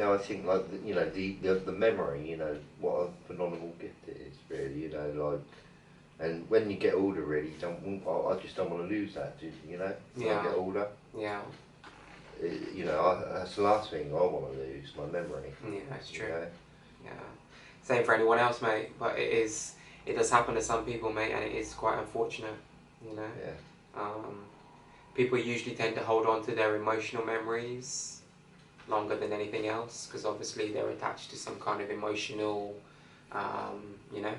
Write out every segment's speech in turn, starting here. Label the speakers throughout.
Speaker 1: I think like the memory, what a phenomenal gift it is, really. Like, and when you get older, really, you don't want, I just don't want to lose that. When I
Speaker 2: Yeah.
Speaker 1: get older,
Speaker 2: Yeah.
Speaker 1: that's the last thing I want to lose, my memory.
Speaker 2: Yeah, that's true.
Speaker 1: You know?
Speaker 2: Yeah. Same for anyone else, mate. But it does happen to some people, mate, and it is quite unfortunate. You know.
Speaker 1: Yeah.
Speaker 2: People usually tend to hold on to their emotional memories longer than anything else, because obviously they're attached to some kind of emotional,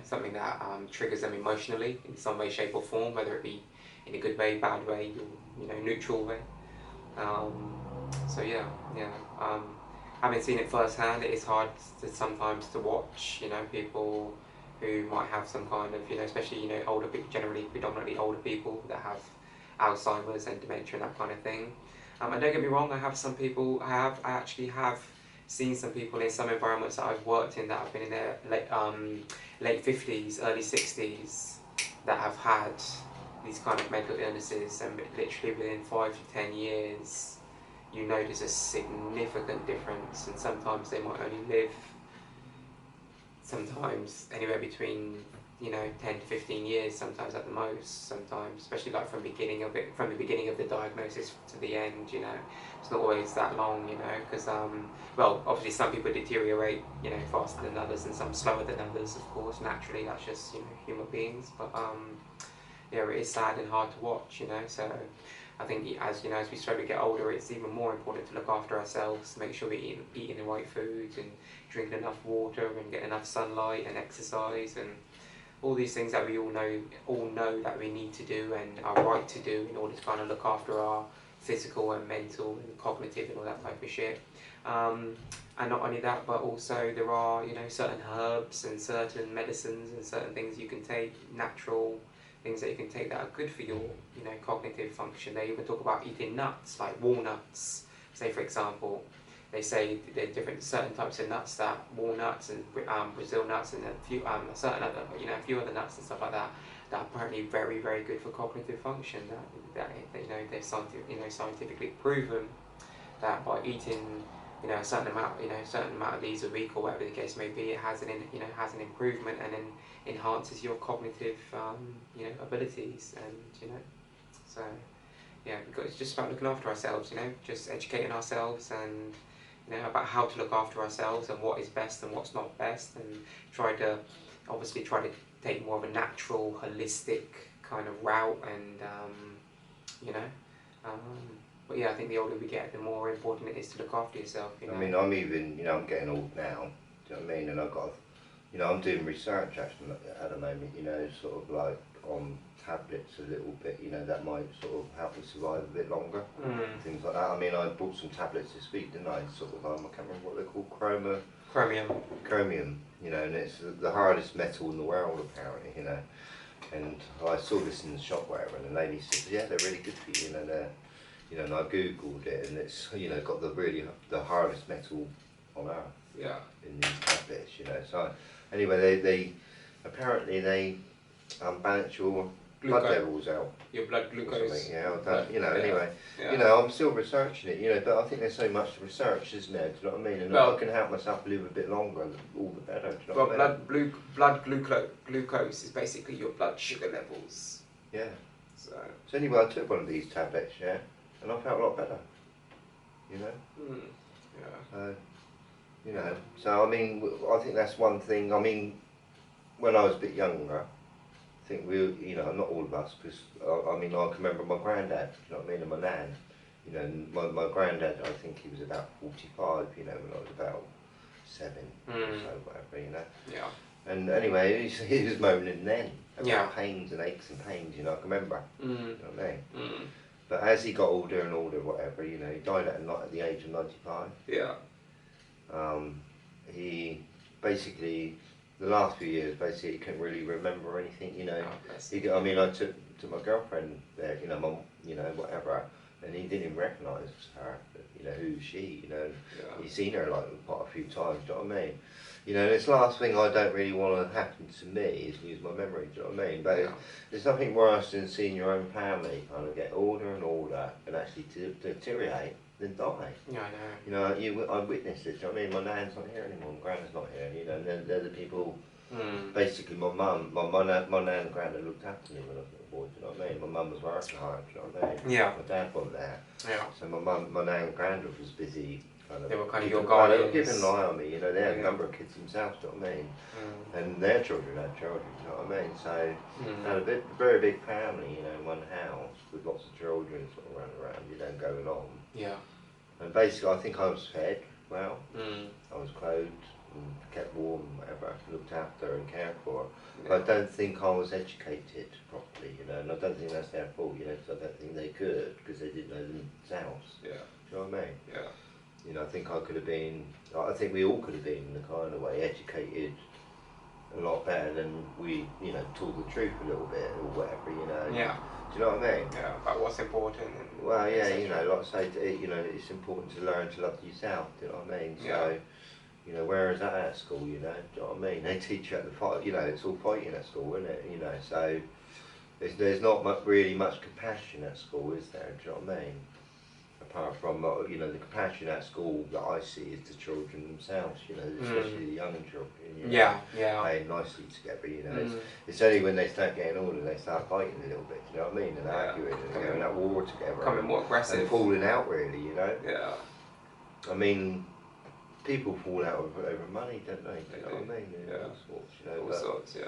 Speaker 2: something that triggers them emotionally in some way, shape, or form, whether it be in a good way, bad way, or neutral way. So yeah, yeah. Having seen it firsthand, it is hard to sometimes to watch. People who might have some kind of, especially older people, generally predominantly older people that have Alzheimer's and dementia and that kind of thing. And don't get me wrong, I actually have seen some people in some environments that I've worked in that have been in their late 50s, early 60s, that have had these kind of mental illnesses, and literally within 5 to 10 years you notice a significant difference, and sometimes they might only live sometimes anywhere between 10 to 15 years, sometimes at the most, sometimes, especially like from the beginning of the diagnosis to the end. It's not always that long, because well, obviously some people deteriorate faster than others, and some slower than others, of course, naturally. That's just human beings. But yeah, it is sad and hard to watch, so I think as we slowly get older, it's even more important to look after ourselves, make sure we're eating the right foods and drinking enough water and getting enough sunlight and exercise and all these things that we all know that we need to do and are right to do in order to kind of look after our physical and mental and cognitive and all that type of shit. And not only that, but also there are certain herbs and certain medicines and certain things you can take, natural things that you can take that are good for your cognitive function. They even talk about eating nuts, like walnuts. Say for example, they say there are certain types of nuts, that walnuts and Brazil nuts and a few certain other a few other nuts and stuff like that are apparently very, very good for cognitive function. That they've scientifically proven that by eating a certain amount of these a week or whatever the case may be, it has an improvement and then enhances your cognitive abilities, and so yeah, because it's just about looking after ourselves, just educating ourselves and about how to look after ourselves and what is best and what's not best, and try to take more of a natural, holistic kind of route, and but yeah, I think the older we get, the more important it is to look after yourself.
Speaker 1: I mean, I'm getting old now. Do you know what I mean? And I've got, I'm doing research actually at the moment. Sort of like on tablets a little bit. That might sort of help me survive a bit longer. Things like that. I mean, I bought some tablets this week, didn't I? Sort of, I can't remember what they're called. Chromium. And it's the hardest metal in the world apparently. And I saw this in the shop, whatever, and the lady said, yeah, they're really good for you. They're and I googled it, and it's got the hardest metal on earth.
Speaker 2: Yeah.
Speaker 1: In these tablets, So anyway, they apparently balance your blood levels out.
Speaker 2: Your blood glucose.
Speaker 1: Yeah, anyway,
Speaker 2: Yeah.
Speaker 1: I'm still researching it, but I think there's so much to research, isn't there? Do you know what I mean? And if I can help myself live a bit longer, all the better. Do you know what I mean?
Speaker 2: Blood glucose is basically your blood sugar levels.
Speaker 1: Yeah.
Speaker 2: So
Speaker 1: anyway, I took one of these tablets, yeah, and I felt a lot better.
Speaker 2: Yeah.
Speaker 1: So I mean, I think that's one thing. I mean, when I was a bit younger, I think not all of us, because I mean, I can remember my granddad, you know what I mean, and my nan. My granddad, I think he was about 45, when I was about 7, or so, whatever,
Speaker 2: Yeah.
Speaker 1: And anyway, he was moaning then about pains and aches and pains, I can remember. You know what I mean? But as he got older and older, whatever, he died at the age of 95.
Speaker 2: Yeah.
Speaker 1: He basically, the last few years, basically, he couldn't really remember anything, I mean, I took my girlfriend there, mum, whatever, and he didn't even recognise her, who's she, He's seen her like quite a few times, do you know what I mean? This last thing I don't really want to happen to me is lose my memory, do you know what I mean? But there's nothing worse than seeing your own family kind of get older and older and actually deteriorate. than die.
Speaker 2: Yeah, I know.
Speaker 1: You know, I witnessed it. Do you know what I mean? My nan's not here anymore, my granddad's not here. You know, and they're the people. Basically, my mum, my nan and granddad looked after me when I was a little boy. Do you know what I mean? My mum was working hard. Do you know what I mean?
Speaker 2: Yeah.
Speaker 1: My dad wasn't there.
Speaker 2: Yeah.
Speaker 1: So my nan and granddad was busy.
Speaker 2: They were kind of your
Speaker 1: They
Speaker 2: guardians.
Speaker 1: were keeping an eye on me. You know, they had a number of kids themselves. Do you know what I mean? And their children had children. Do you know what I mean? So I had a very big family. You know, in one house with lots of children sort of running around. You know, going on.
Speaker 2: Yeah.
Speaker 1: And basically, I think I was fed well. I was clothed and kept warm, whatever, looked after and cared for. But I don't think I was educated properly, you know, and I don't think that's their fault, you know, because I don't think they could, because they didn't know themselves. Yeah. Do you know what I mean? Yeah. You know, I think I could have been, I think we all could have been, in a kind of way, educated a lot better than we, you know, told the truth a little bit or whatever, you know.
Speaker 2: Yeah.
Speaker 1: Do you know what I mean?
Speaker 2: Yeah, about what's important. And
Speaker 1: well, yeah, you know, like I say, you know, it's important to learn to love yourself, do you know what I mean? So, you know, where is that at school, you know? Do you know what I mean? They teach you how to fight, you know, it's all fighting at school, isn't it? You know, so there's not really much compassion at school, is there? Do you know what I mean? Apart from, you know, the compassion at school that I see is the children themselves, you know, especially the younger children, you know, playing nicely together, you know. It's only when they start getting older they start fighting a little bit, you know what I mean, and arguing and going at war together.
Speaker 2: Becoming more aggressive.
Speaker 1: And falling out, really, you know.
Speaker 2: Yeah.
Speaker 1: I mean, people fall out over money, don't they? Do you know what I mean?
Speaker 2: Yeah.
Speaker 1: All sorts, you know.
Speaker 2: All sorts, yeah.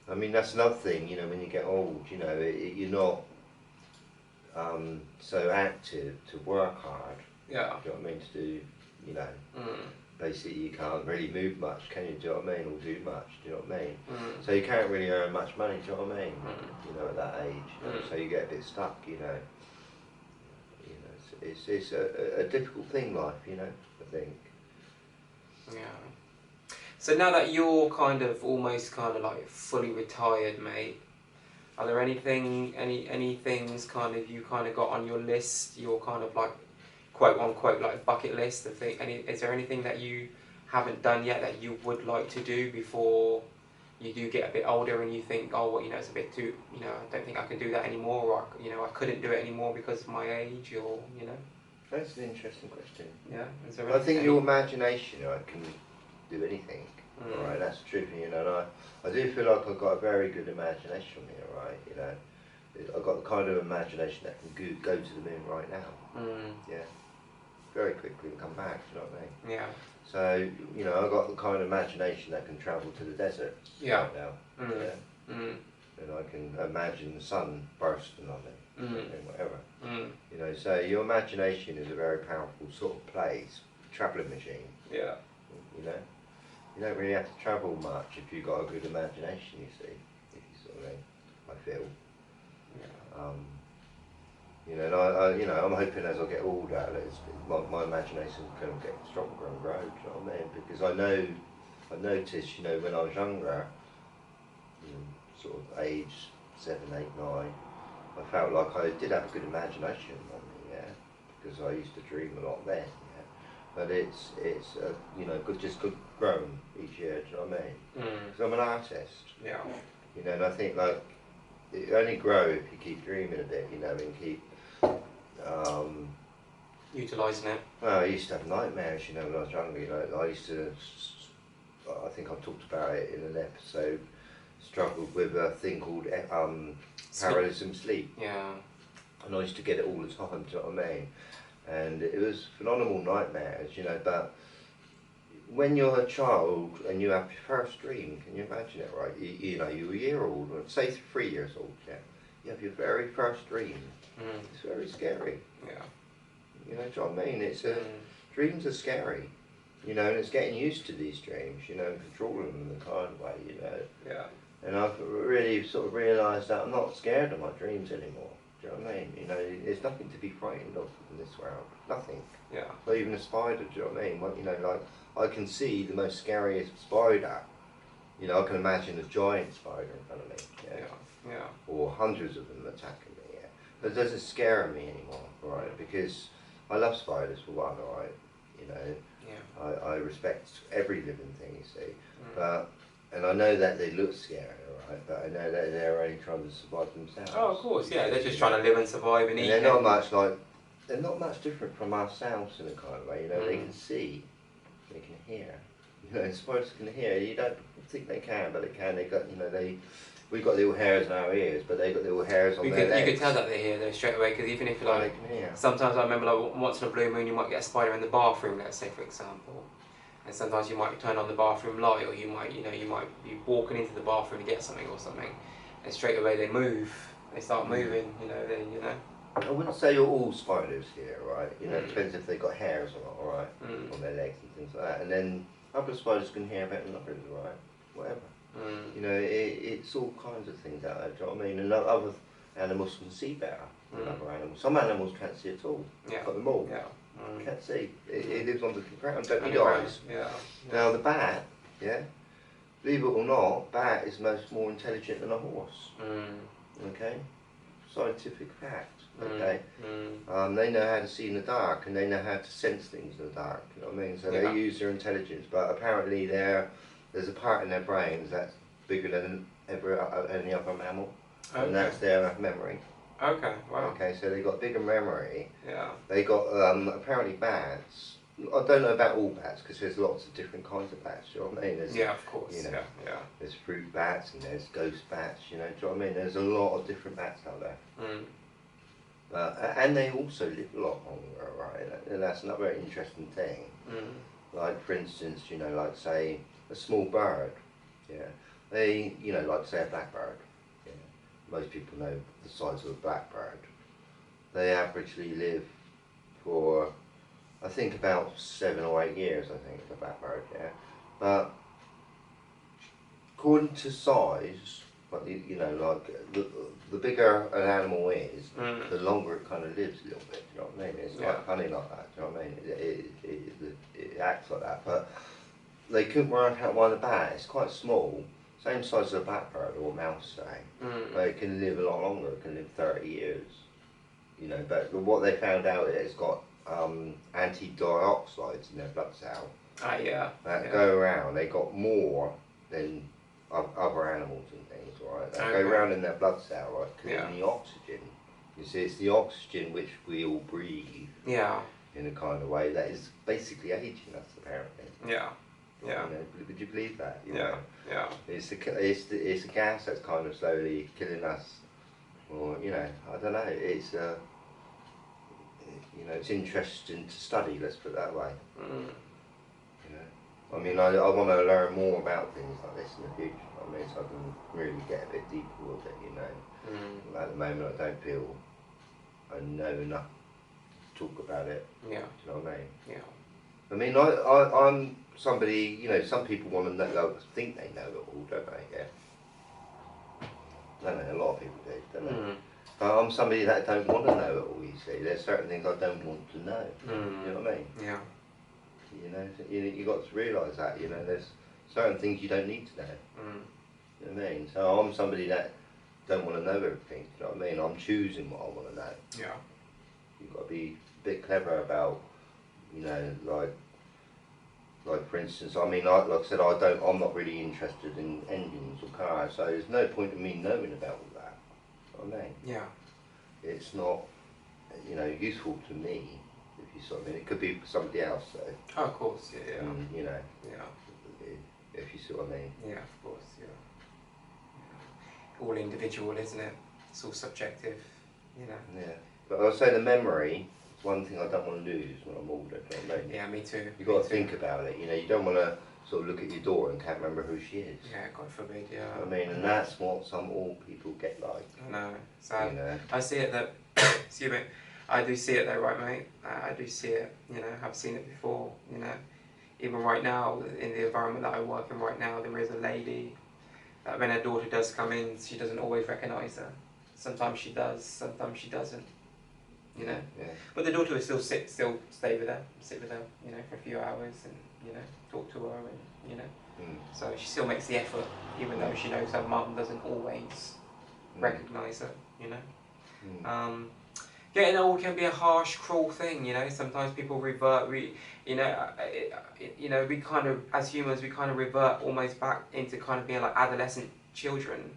Speaker 1: I mean, that's another thing, you know, when you get old, you know, you're not so active to work hard. Yeah. Do you know what I mean? To do, you know, basically you can't really move much, can you? Do you know what I mean? Or do much, do you know what I mean? So you can't really earn much money, do you know what I mean? You know, at that age. You know, so you get a bit stuck, you know. You know, it's a difficult thing, life, you know, I think.
Speaker 2: Yeah. So now that you're kind of almost kind of like fully retired, mate, are there any things kind of you kind of got on your list, your kind of like quote unquote like bucket list of thing? Is there anything that you haven't done yet that you would like to do before you do get a bit older and you think, oh, well, you know, it's a bit too, you know, I don't think I can do that anymore, or you know, I couldn't do it anymore because of my age, or you know?
Speaker 1: That's an interesting question.
Speaker 2: Yeah. Is there
Speaker 1: I think your imagination, right, can do anything. Right, that's the truth, you know, and I do feel like I've got a very good imagination here, right, you know. I've got the kind of imagination that can go to the moon right now. Yeah. Very quickly and come back, you know what I mean? Yeah. So, you know, I've got the kind of imagination that can travel to the desert right now. Yeah. And I can imagine the sun bursting on it, and whatever. You know, so your imagination is a very powerful sort of place, travelling machine. Yeah. You know? You don't really have to travel much if you've got a good imagination, you see, if you sort of mean, I feel. Yeah. You know, and you know, I'm hoping as I get older, that my imagination is going to get stronger and grow, do you know what I mean? Because I noticed, you know, when I was younger, sort of age 7, 8, 9, I felt like I did have a good imagination on me, yeah, because I used to dream a lot then. But it's you know, just good growing each year, do you know what I mean? Because I'm an artist. Yeah. You know, and I think like, it only grow if you keep dreaming a bit, you know, and keep
Speaker 2: utilising it.
Speaker 1: Well, I used to have nightmares, you know, when I was younger. You know, I used to, I think I've talked about it in an episode, struggled with a thing called paralysm sleep. Yeah. And I used to get it all the time, do you know what I mean? And it was phenomenal nightmares, you know, but when you're a child and you have your first dream, can you imagine it, right? You know, you're a year old, or say 3 years old, yeah. You have your very first dream. It's very scary. Yeah. You know, do you know what I mean? It's dreams are scary, you know, and it's getting used to these dreams, you know, and controlling them in the kind way, you know. Yeah. And I've really sort of realised that I'm not scared of my dreams anymore. Do you know what I mean? You know, there's nothing to be frightened of in this world. Nothing. Yeah. Not even a spider, do you know what I mean? Well, you know, like, I can see the most scariest spider. You know, I can imagine a giant spider in front of me. Yeah. Yeah. Or hundreds of them attacking me, yeah. But it doesn't scare me anymore, right? Because I love spiders for one, right? You know, yeah. I respect every living thing, you see. And I know that they look scary, right? But I know that they're only trying to survive themselves.
Speaker 2: Oh, of course, yeah. They're just trying to live and survive and eat.
Speaker 1: They're not much like they're not much different from ourselves in a kind of way. You know, they can see, they can hear. You know, spiders can hear. You don't think they can, but they can. They got, you know, we've got little hairs in our ears, but they got little hairs on their legs.
Speaker 2: You could tell that they hear though straight away, because even if you like,
Speaker 1: they can hear.
Speaker 2: Sometimes I remember like once in a blue moon you might get a spider in the bathroom, let's say for example, and sometimes you might turn on the bathroom light, or you might be walking into the bathroom to get something or something, and straight away they move. They start moving.
Speaker 1: I wouldn't say you're all spiders here, right? You know, it depends if they've got hairs or not, all right, on their legs and things like that. And then other spiders can hear better than others, right? Whatever. You know, it's all kinds of things out there. Do you know what I mean? And other animals can see better than other animals. Some animals can't see at all.
Speaker 2: Yeah.
Speaker 1: Got them all.
Speaker 2: Yeah.
Speaker 1: Can't see. It lives on the ground. Don't need eyes.
Speaker 2: Yeah.
Speaker 1: Now the bat, believe it or not, bat is more intelligent than a horse. Okay, scientific fact. Okay, they know how to see in the dark, and they know how to sense things in the dark. You know what I mean? So they use their intelligence, but apparently there's a part in their brains that's bigger than any other mammal, and that's their memory.
Speaker 2: Okay. Wow.
Speaker 1: Okay, so they got bigger memory.
Speaker 2: Yeah.
Speaker 1: They got apparently bats. I don't know about all bats, because there's lots of different kinds of bats. You know what I mean? There's,
Speaker 2: of course.
Speaker 1: You know,
Speaker 2: yeah.
Speaker 1: There's fruit bats and there's ghost bats. You know, do you know what I mean? There's a lot of different bats out there. And they also live a lot longer, right? And that's another very interesting thing. Like for instance, you know, like say a small bird. They, you know, like say a blackbird. Most people know the size of a blackbird. They averagely live for, I think, about 7 or 8 years, I think, the blackbird, But according to size, but you know, like the bigger an animal is, the longer it kind of lives a little bit. Do you know what I mean? It's like funny like that. Do you know what I mean? It acts like that. But they couldn't work out why the bat. It's quite small, same size as a blackbird or a mouse, say. But it can live a lot longer. It can live 30 years. You know, but what they found out is it's got anti-dioxide in their blood cell that go around. They got more than other animals and things, right? They go around in their blood cell, right? Because in the oxygen, you see, it's the oxygen which we all breathe. In a kind of way that is basically aging us, apparently. You know, would you believe that? You know? It's a gas that's kind of slowly killing us, or you know, I don't know. It's you know, it's interesting to study. Let's put it that way. You know, I mean, I want to learn more about things like this in the future. I mean, so I can really get a bit deeper with it. You know, at the moment I don't feel I know enough to talk about it. Do you know what I mean? I mean, I'm somebody. You know, some people want to know, think they know it all, don't they? Don't they? A lot of people do, don't they? I'm somebody that don't want to know it all, you see. There's certain things I don't want to know. You know what I mean? You know, you got to realise that, you know, there's certain things you don't need to know. You know what I mean? So I'm somebody that don't want to know everything, you know what I mean? I'm choosing what I want to know. You've got to be a bit clever about, you know, like for instance, I mean, like I said, I'm not really interested in engines or cars, so there's no point in me knowing about all that. You know what I mean? It's not, you know, useful to me, if you sort of mean. It could be for somebody else, though.
Speaker 2: Oh, of course,
Speaker 1: you know, if you see what I mean.
Speaker 2: Of course, all individual, isn't it? It's all subjective, you know.
Speaker 1: But I'll say the memory is one thing I don't want to lose when I'm older. Do you know what I mean?
Speaker 2: Me too.
Speaker 1: You've got to think about it. You know, you don't want to sort of look at your daughter and can't remember who she is.
Speaker 2: God forbid,
Speaker 1: I mean, and that's what some old people get like.
Speaker 2: I know. So
Speaker 1: you know?
Speaker 2: I see it that, excuse me, I do see it though, right, mate? I do see it, you know, I've seen it before, you know. Even right now, in the environment that I work in right now, there is a lady that when her daughter does come in, she doesn't always recognise her. Sometimes she does, sometimes she doesn't, you know. But the daughter will still stay with her, sit with her, you know, for a few hours and, you know, talk to her and, you know. So she still makes the effort, even though she knows her mum doesn't always recognise her, you know. Getting old can be a harsh, cruel thing, you know. Sometimes people revert, you know, we kind of, as humans, we kind of revert almost back into kind of being like adolescent children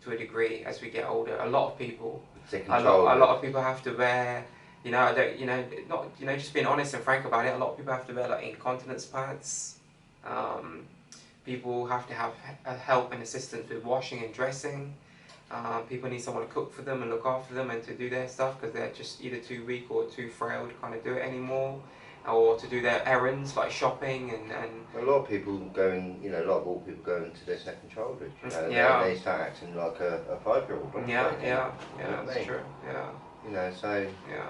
Speaker 2: to a degree as we get older. A lot of people, a lot of people have to wear, You know, I don't, you know, not, you know, just being honest and frank about it. A lot of people have to wear like incontinence pads. People have to have help and assistance with washing and dressing. People need someone to cook for them and look after them and to do their stuff because they're just either too weak or too frail to kind of do it anymore, or to do their errands like shopping and
Speaker 1: A lot of people going, you know, a lot of old people go into their second childhood, you know,
Speaker 2: yeah.
Speaker 1: they start acting like a 5-year-old.
Speaker 2: Yeah,
Speaker 1: Like,
Speaker 2: yeah,
Speaker 1: you know
Speaker 2: yeah,
Speaker 1: what I
Speaker 2: that's
Speaker 1: mean?
Speaker 2: true, yeah.
Speaker 1: You know, so...
Speaker 2: Yeah.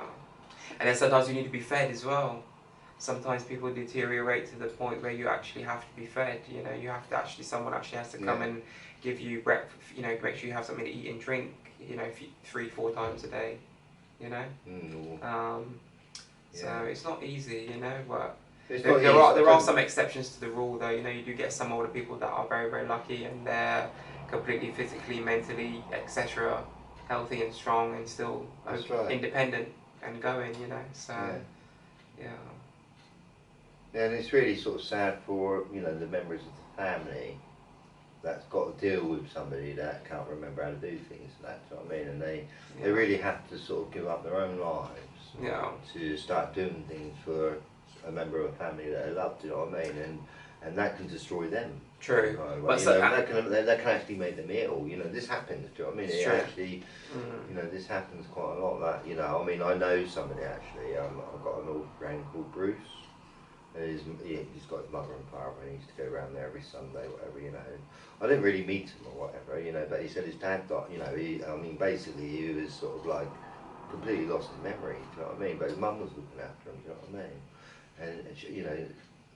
Speaker 2: And then sometimes you need to be fed as well. Sometimes people deteriorate to the point where you actually have to be fed. You know, you have to actually, someone actually has to come and give you breakfast. You know, make sure you have something to eat and drink. You know, 3-4 times a day. You know. So it's not easy. You know, but there are some exceptions to the rule, though. You know, you do get some older people that are very, very lucky and they're completely physically, mentally, etc. healthy and strong and still independent and going. You know, so yeah.
Speaker 1: And it's really sort of sad for, you know, the members of the family that's got to deal with somebody that can't remember how to do things and that, do you know what I mean? And they really have to sort of give up their own lives to start doing things for a member of a family that they love, do you know what I mean? And that can destroy them.
Speaker 2: True.
Speaker 1: But you know, that can actually make them ill. You know, this happens, do you know what I mean?
Speaker 2: It
Speaker 1: actually, you know, this happens quite a lot. That, you know, I mean, I know somebody actually, I've got an old friend called Bruce. He's got his mother and father, and he used to go around there every Sunday, whatever, you know. I didn't really meet him or whatever, you know, but he said his dad died, you know, I mean, basically he was sort of like completely lost his memory, do you know what I mean? But his mum was looking after him, do you know what I mean? And she, you know,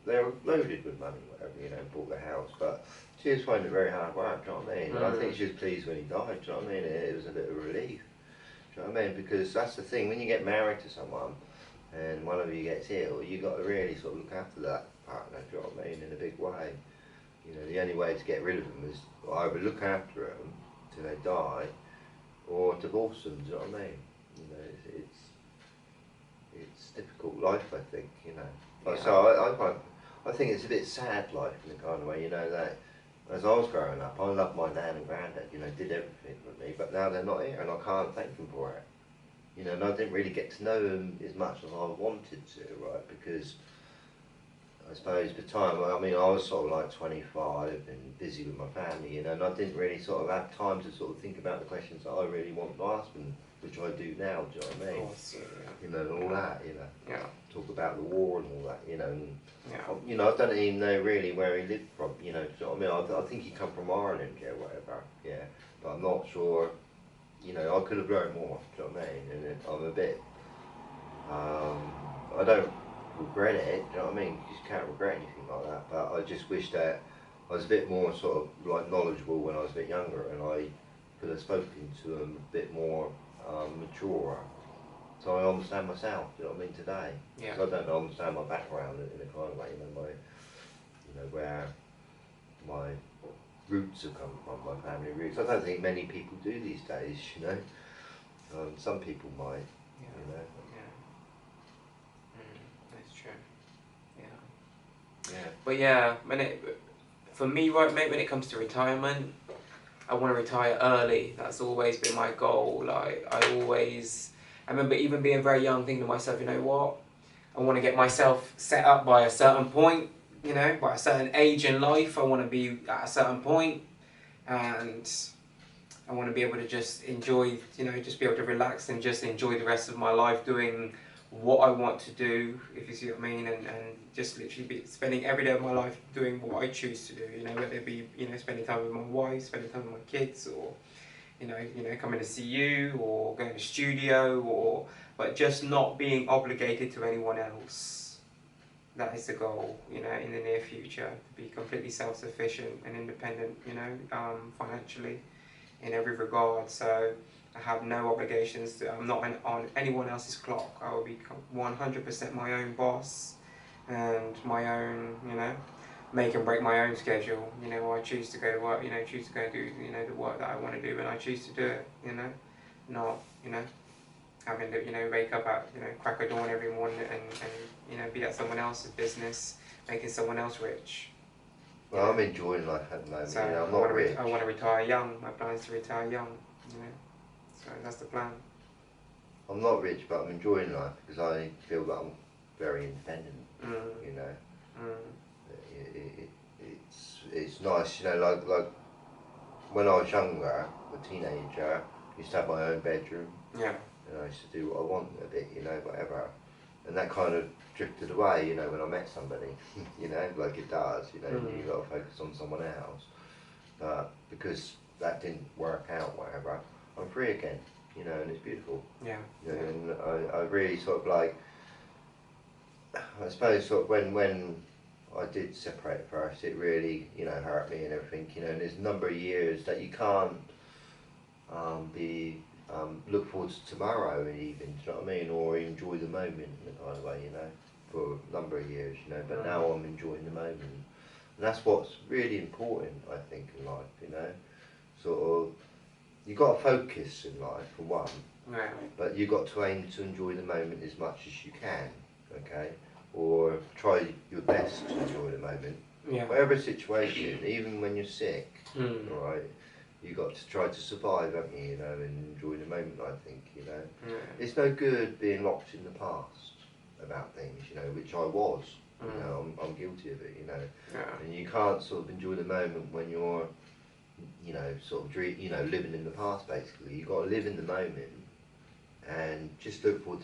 Speaker 1: they were loaded with money, whatever, you know, bought the house, but she was finding it very hard work, do you know what I mean? And I think she was pleased when he died, do you know what I mean? It was a bit of a relief, do you know what I mean? Because that's the thing, when you get married to someone, and one of you gets ill, you've got to really sort of look after that partner, do you know what I mean, in a big way. You know, the only way to get rid of them is either look after them till they die, or divorce them, do you know what I mean? You know, it's difficult life, I think, you know. Yeah. So I think it's a bit sad life in a kind of way, you know, that as I was growing up, I loved my nan and granddad, you know, did everything for me, but now they're not here and I can't thank them for it. You know, and I didn't really get to know them as much as I wanted to, right? Because I suppose at the time, I mean, I was sort of like 25 and busy with my family, you know, and I didn't really sort of have time to sort of think about the questions that I really want to ask them, which I do now, do you know what I mean?
Speaker 2: Of course, yeah.
Speaker 1: You know, and all that, you know.
Speaker 2: Yeah.
Speaker 1: Talk about the war and all that, you know. And, you know, I don't even know really where he lived from, you know, do you know what I mean? I think he come from Ireland, yeah, whatever, yeah. But I'm not sure. You know, I could have learned more, do you know what I mean? And I'm a bit, I don't regret it, do you know what I mean? You just can't regret anything like that, but I just wish that I was a bit more sort of like knowledgeable when I was a bit younger and I could have spoken to them a bit more mature, so I understand myself, do you know what I mean, today.
Speaker 2: Yeah.
Speaker 1: Because I don't understand my background in a kind of way, you know, where my roots have come from, my family roots. I don't think many people do these days, you know. Some people might, you know.
Speaker 2: That's true.
Speaker 1: Yeah.
Speaker 2: But yeah, for me, right, mate, when it comes to retirement, I want to retire early. That's always been my goal. Like, I remember even being very young, thinking to myself, you know what? I want to get myself set up by a certain point. You know, by a certain age in life, I want to be at a certain point, and I want to be able to just enjoy, you know, just be able to relax and just enjoy the rest of my life doing what I want to do, if you see what I mean, and just literally be spending every day of my life doing what I choose to do, you know, whether it be, you know, spending time with my wife, spending time with my kids, or, you know, coming to see you, or going to studio, but just not being obligated to anyone else. That is the goal, you know, in the near future, to be completely self-sufficient and independent, you know, financially, in every regard. So I have no obligations. I'm not on anyone else's clock. I will be 100% my own boss, and my own, you know, make and break my own schedule. You know, I choose to go to work, you know, choose to go do, you know, the work that I want to do, and I choose to do it, you know, not, you know, having to, you know, wake up at, you know, crack of dawn every morning and you know, be at someone else's business, making someone else rich.
Speaker 1: Well, I'm enjoying life at the moment.
Speaker 2: So
Speaker 1: you know, I'm not rich.
Speaker 2: I want to retire young. My plan is to retire young. You know, so that's the plan.
Speaker 1: I'm not rich, but I'm enjoying life because I feel that I'm very independent. You know, it's nice. You know, like when I was younger, a teenager, I used to have my own bedroom.
Speaker 2: Yeah.
Speaker 1: And I used to do what I want a bit, you know, whatever. And that kind of drifted away, you know, when I met somebody, you know, like it does, you know, you've got to focus on someone else. But because that didn't work out, whatever, I'm free again, you know, and it's beautiful.
Speaker 2: Yeah.
Speaker 1: You know, and I really sort of like, I suppose sort of when I did separate first, it really, you know, hurt me and everything, you know, and there's a number of years that you can't look forward to tomorrow even, do you know what I mean, or enjoy the moment in a kind of way, you know, for a number of years, you know, but now I'm enjoying the moment. And that's what's really important, I think, in life, you know, sort of, you've got to focus in life, for one, but you've got to aim to enjoy the moment as much as you can, okay, or try your best to enjoy the moment.
Speaker 2: Yeah.
Speaker 1: Whatever situation, even when you're sick, alright, you got to try to survive, haven't you, you know, and enjoy the moment, I think, you know.
Speaker 2: Yeah.
Speaker 1: It's no good being locked in the past about things, you know, which I was, you know, I'm guilty of it, you know.
Speaker 2: Yeah.
Speaker 1: And you can't sort of enjoy the moment when you're, you know, sort of, you know, living in the past, basically. You've got to live in the moment and just look forward to